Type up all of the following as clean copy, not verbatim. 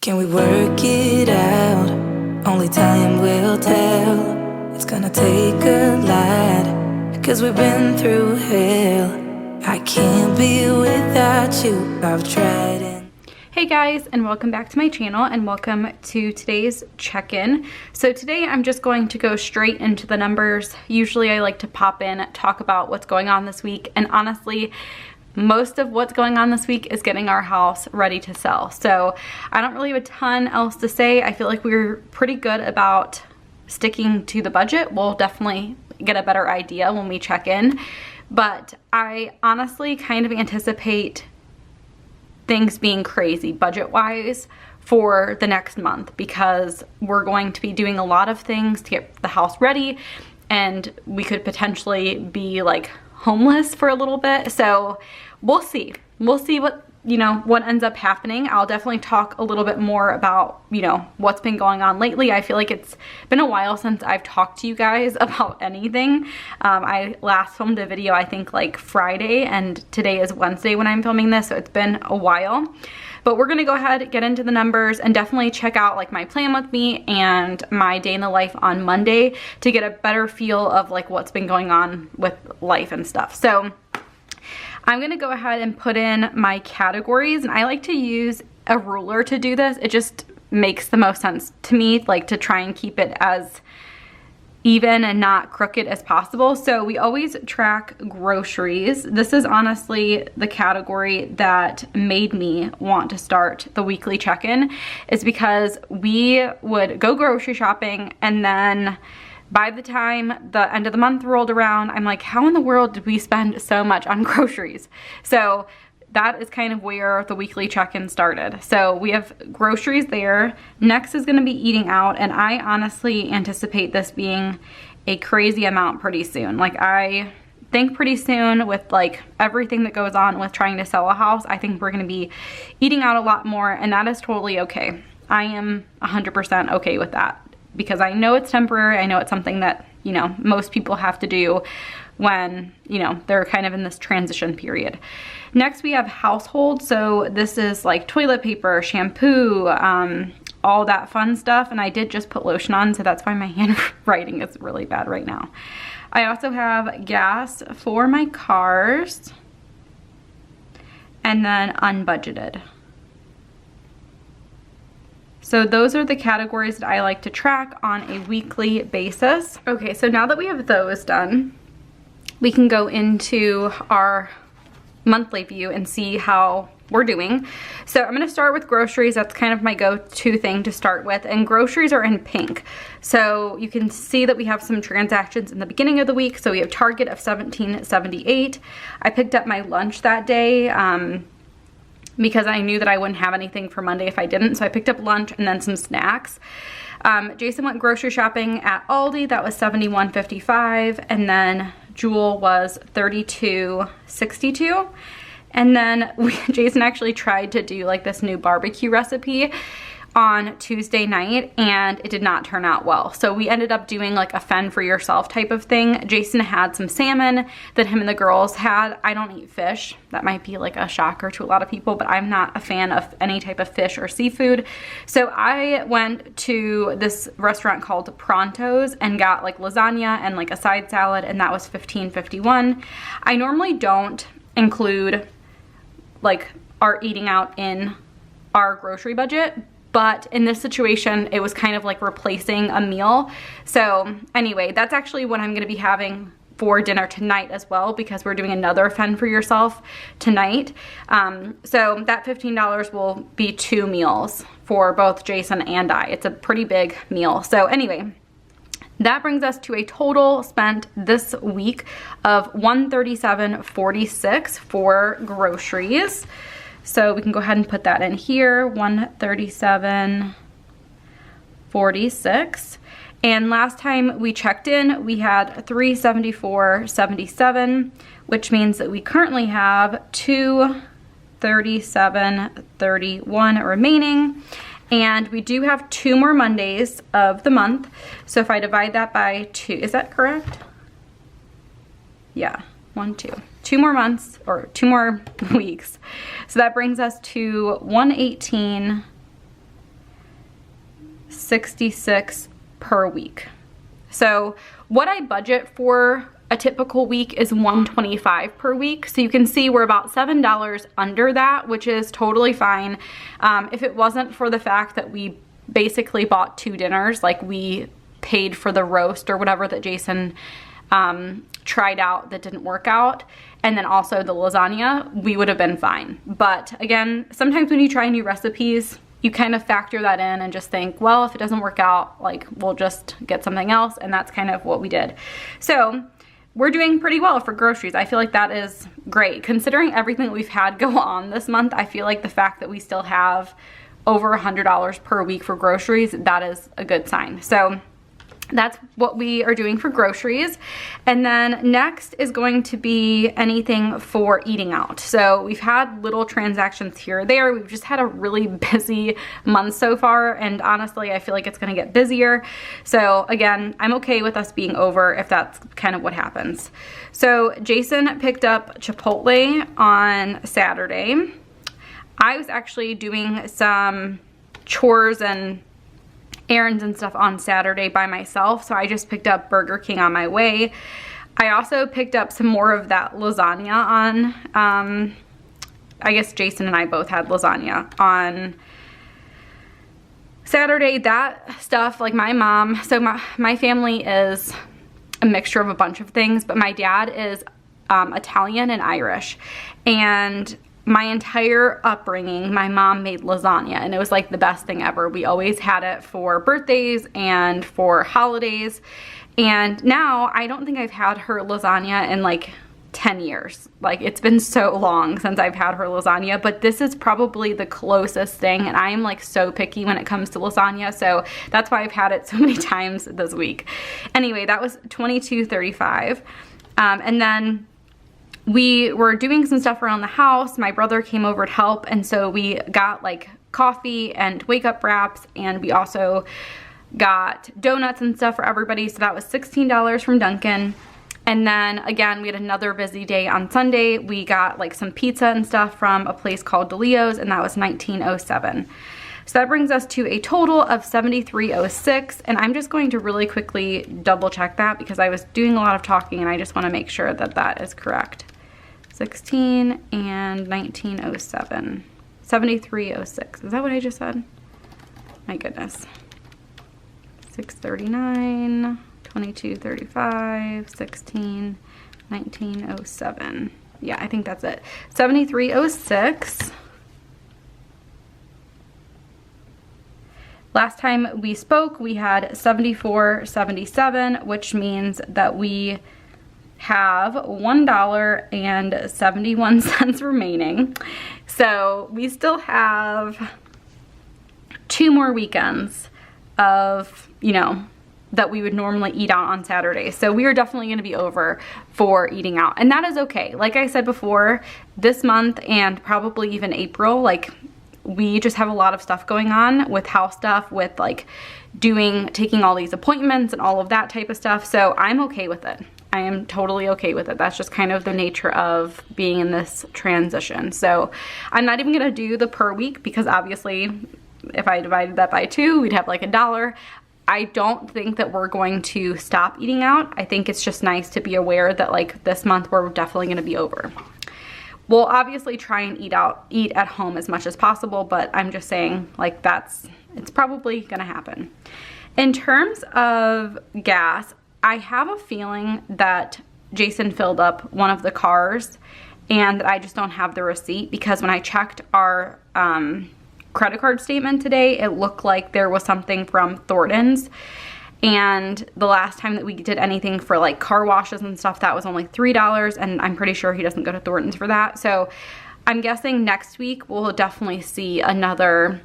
Can we work it out? Only time will tell. It's gonna take a lot, 'cause we've been through hell. I can't be without you. I've tried it. Hey guys, and welcome back to my channel and welcome to today's check-in. So today I'm just going to go straight into the numbers. Usually I like to pop in, talk about what's going on this week, and honestly, most of what's going on this week is getting our house ready to sell. So I don't really have a ton else to say. I feel like we're pretty good about sticking to the budget. We'll definitely get a better idea when we check in. But I honestly kind of anticipate things being crazy budget-wise for the next month, because we're going to be doing a lot of things to get the house ready, and we could potentially be like homeless for a little bit. So we'll see what what ends up happening. I'll definitely talk a little bit more about what's been going on lately. I feel like it's been a while since I've talked to you guys about anything. I last filmed a video I think like Friday, and today is Wednesday when I'm filming this, so it's been a while. But we're gonna go ahead and get into the numbers and definitely check out like my plan with me and my day in the life on Monday to get a better feel of like what's been going on with life and stuff. So I'm gonna go ahead and put in my categories, and I like to use a ruler to do this. It just makes the most sense to me, like to try and keep it as even and not crooked as possible. So we always track groceries. This is honestly the category that made me want to start the weekly check-in, is because we would go grocery shopping, and then by the time the end of the month rolled around, I'm like, how in the world did we spend so much on groceries? So that is kind of where the weekly check-in started. So we have groceries there. Next is gonna be eating out, and I honestly anticipate this being a crazy amount pretty soon. Like I think pretty soon, with like everything that goes on with trying to sell a house, I think we're gonna be eating out a lot more, and that is totally okay. I am 100% okay with that, because I know it's temporary. I know it's something that, most people have to do when, they're kind of in this transition period. Next, we have household. So this is like toilet paper, shampoo, all that fun stuff. And I did just put lotion on, so that's why my handwriting is really bad right now. I also have gas for my cars, and then unbudgeted. So those are the categories that I like to track on a weekly basis. Okay, so now that we have those done, we can go into our monthly view and see how we're doing. So I'm gonna start with groceries. That's kind of my go-to thing to start with, and groceries are in pink. So you can see that we have some transactions in the beginning of the week. So we have Target of $17.78. I picked up my lunch that day, because I knew that I wouldn't have anything for Monday if I didn't. So I picked up lunch and then some snacks. Jason went grocery shopping at Aldi. That was $71.55. And then Jewel was $32.62. And then Jason actually tried to do like this new barbecue recipe on Tuesday night, and it did not turn out well. So we ended up doing like a fend for yourself type of thing. Jason had some salmon that him and the girls had. I don't eat fish. That might be like a shocker to a lot of people, but I'm not a fan of any type of fish or seafood. So I went to this restaurant called Pronto's and got like lasagna and like a side salad, and that was $15.51. I normally don't include like our eating out in our grocery budget, but in this situation, it was kind of like replacing a meal. So anyway, that's actually what I'm gonna be having for dinner tonight as well, because we're doing another fend for yourself tonight. So that $15 will be 2 meals for both Jason and I. It's a pretty big meal. So anyway, that brings us to a total spent this week of $137.46 for groceries. So we can go ahead and put that in here, $137.46. And last time we checked in, we had $374.77, which means that we currently have $237.31 remaining. And we do have 2 more Mondays of the month. So if I divide that by 2, is that correct? Yeah, 1, 2. 2 more months, or 2 more weeks. So that brings us to 118 $166 per week. So what I budget for a typical week is $125 per week. So you can see we're about $7 under that, which is totally fine. If it wasn't for the fact that we basically bought 2 dinners, like we paid for the roast or whatever that Jason tried out that didn't work out, and then also the lasagna, we would have been fine. But again, sometimes when you try new recipes, you kind of factor that in and just think, well, if it doesn't work out, like we'll just get something else, and that's kind of what we did. So we're doing pretty well for groceries. I feel like that is great. Considering everything that we've had go on this month, I feel like the fact that we still have over $100 per week for groceries, that is a good sign. So that's what we are doing for groceries. And then next is going to be anything for eating out. So we've had little transactions here or there. We've just had a really busy month so far, and honestly, I feel like it's gonna get busier. So again, I'm okay with us being over if that's kind of what happens. So Jason picked up Chipotle on Saturday. I was actually doing some chores and errands and stuff on Saturday by myself, so I just picked up Burger King on my way. I also picked up some more of that lasagna on, I guess Jason and I both had lasagna on Saturday. That stuff, like my mom, so my family is a mixture of a bunch of things, but my dad is Italian and Irish, and my entire upbringing, my mom made lasagna, and it was like the best thing ever. We always had it for birthdays and for holidays, and now I don't think I've had her lasagna in like 10 years. Like, it's been so long since I've had her lasagna, but this is probably the closest thing, and I am like so picky when it comes to lasagna, so that's why I've had it so many times this week. Anyway, that was $22.35, and then we were doing some stuff around the house. My brother came over to help, and so we got like coffee and wake up wraps, and we also got donuts and stuff for everybody. So that was $16 from Dunkin'. And then again, we had another busy day on Sunday. We got like some pizza and stuff from a place called DeLeo's, and that was $19.07. So that brings us to a total of $73.06, and I'm just going to really quickly double check that because I was doing a lot of talking and I just want to make sure that that is correct. 16 and 1907. 73.06. Is that what I just said? My goodness. 639, 22.35, 16, 1907. Yeah, I think that's it. 73.06. Last time we spoke, we had 74.77, which means that we have $1.71 remaining. So we still have 2 more weekends of, you know, that we would normally eat out on Saturday. So we are definitely going to be over for eating out, and that is okay. Like I said before, this month and probably even April, like, we just have a lot of stuff going on with house stuff, with like taking all these appointments and all of that type of stuff. So I'm okay with it. I am totally okay with it. That's just kind of the nature of being in this transition. So I'm not even gonna do the per week because obviously if I divided that by 2, we'd have like $1. I don't think that we're going to stop eating out. I think it's just nice to be aware that like this month we're definitely gonna be over. We'll obviously try and eat at home as much as possible, but I'm just saying like it's probably gonna happen. In terms of gas, I have a feeling that Jason filled up one of the cars and that I just don't have the receipt, because when I checked our credit card statement today, it looked like there was something from Thornton's, and the last time that we did anything for like car washes and stuff, that was only $3, and I'm pretty sure he doesn't go to Thornton's for that. So I'm guessing next week we'll definitely see another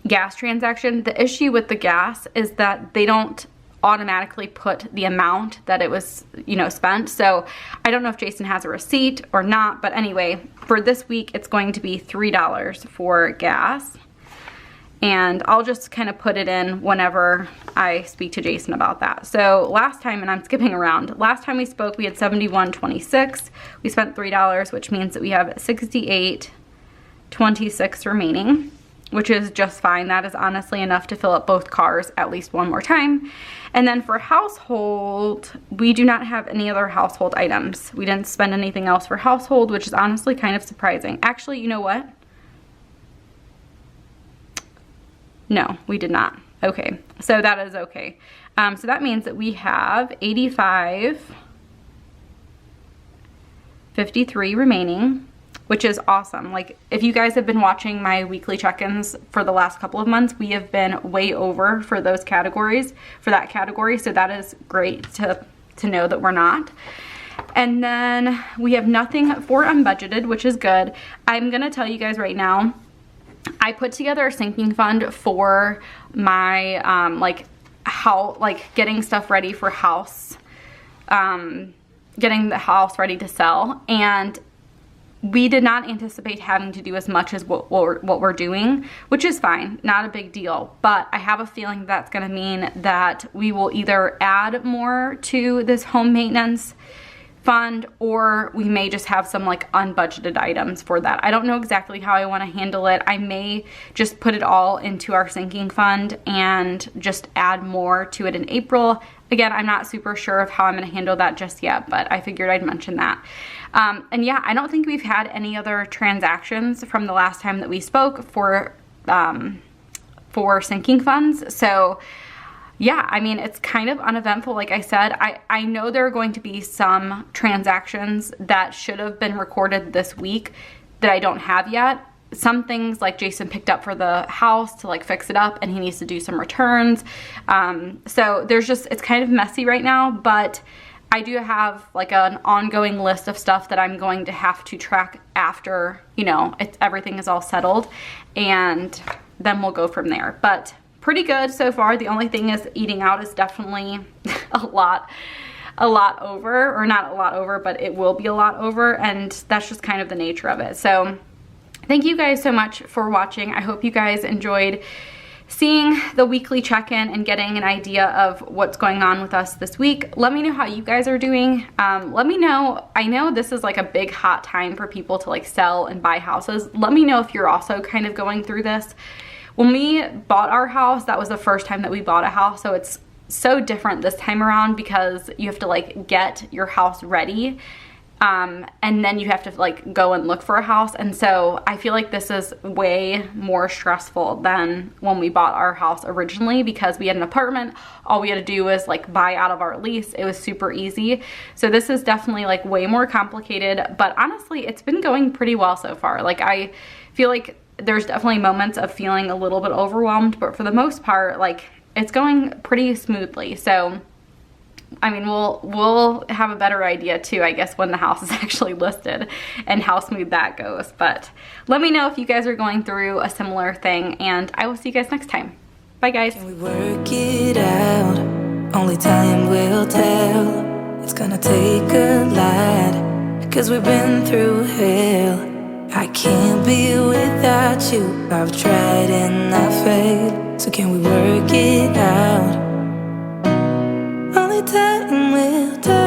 gas transaction. The issue with the gas is that they don't automatically put the amount that it was, you know, spent. So I don't know if Jason has a receipt or not, but anyway, for this week it's going to be $3 for gas, and I'll just kind of put it in whenever I speak to Jason about that. So last time, and I'm skipping around, last time we spoke we had $71.26. We spent $3, which means that we have $68.26 remaining. which is just fine. That is honestly enough to fill up both cars at least one more time. And then for household, we do not have any other household items. We didn't spend anything else for household, which is honestly kind of surprising. Actually, you know what? No, we did not. Okay, so that is okay. So that means that we have 85.53 remaining, which is awesome. Like, if you guys have been watching my weekly check-ins for the last couple of months, we have been way over for those categories, for that category. So that is great to know that we're not. And then we have nothing for unbudgeted, which is good. I'm gonna tell you guys right now, I put together a sinking fund for my getting stuff ready for house, getting the house ready to sell, and we did not anticipate having to do as much as what we're doing, which is fine, not a big deal. But I have a feeling that's gonna mean that we will either add more to this home maintenance fund, or we may just have some like unbudgeted items for that. I don't know exactly how I want to handle it. I may just put it all into our sinking fund and just add more to it in April. Again, I'm not super sure of how I'm going to handle that just yet, but I figured I'd mention that. And yeah, I don't think we've had any other transactions from the last time that we spoke for sinking funds. So yeah, I mean, it's kind of uneventful. Like I said, I know there are going to be some transactions that should have been recorded this week that I don't have yet. Some things like Jason picked up for the house to like fix it up, and he needs to do some returns. So there's just, it's kind of messy right now, but I do have like an ongoing list of stuff that I'm going to have to track after, you know, everything is all settled, and then we'll go from there. But pretty good so far. The only thing is eating out is definitely a lot over, or not a lot over, but it will be a lot over, and that's just kind of the nature of it. So thank you guys so much for watching. I hope you guys enjoyed seeing the weekly check-in and getting an idea of what's going on with us this week. Let me know how you guys are doing. Let me know, I know this is like a big hot time for people to like sell and buy houses. Let me know if you're also kind of going through this. When we bought our house, that was the first time that we bought a house, so it's so different this time around because you have to like get your house ready, and then you have to like go and look for a house. And so I feel like this is way more stressful than when we bought our house originally, because we had an apartment. All we had to do was like buy out of our lease. It was super easy. So this is definitely like way more complicated, but honestly, it's been going pretty well so far. Like, I feel like there's definitely moments of feeling a little bit overwhelmed, but for the most part, like, it's going pretty smoothly. So I mean, we'll have a better idea too, I guess, when the house is actually listed and how smooth that goes. But let me know if you guys are going through a similar thing, and I will see you guys next time. Bye, guys. Can we work it out? Only time will tell. It's gonna take a lot, 'cause we've been through hell. I can't be without you. I've tried and I failed. So can we work it out? Only time will tell.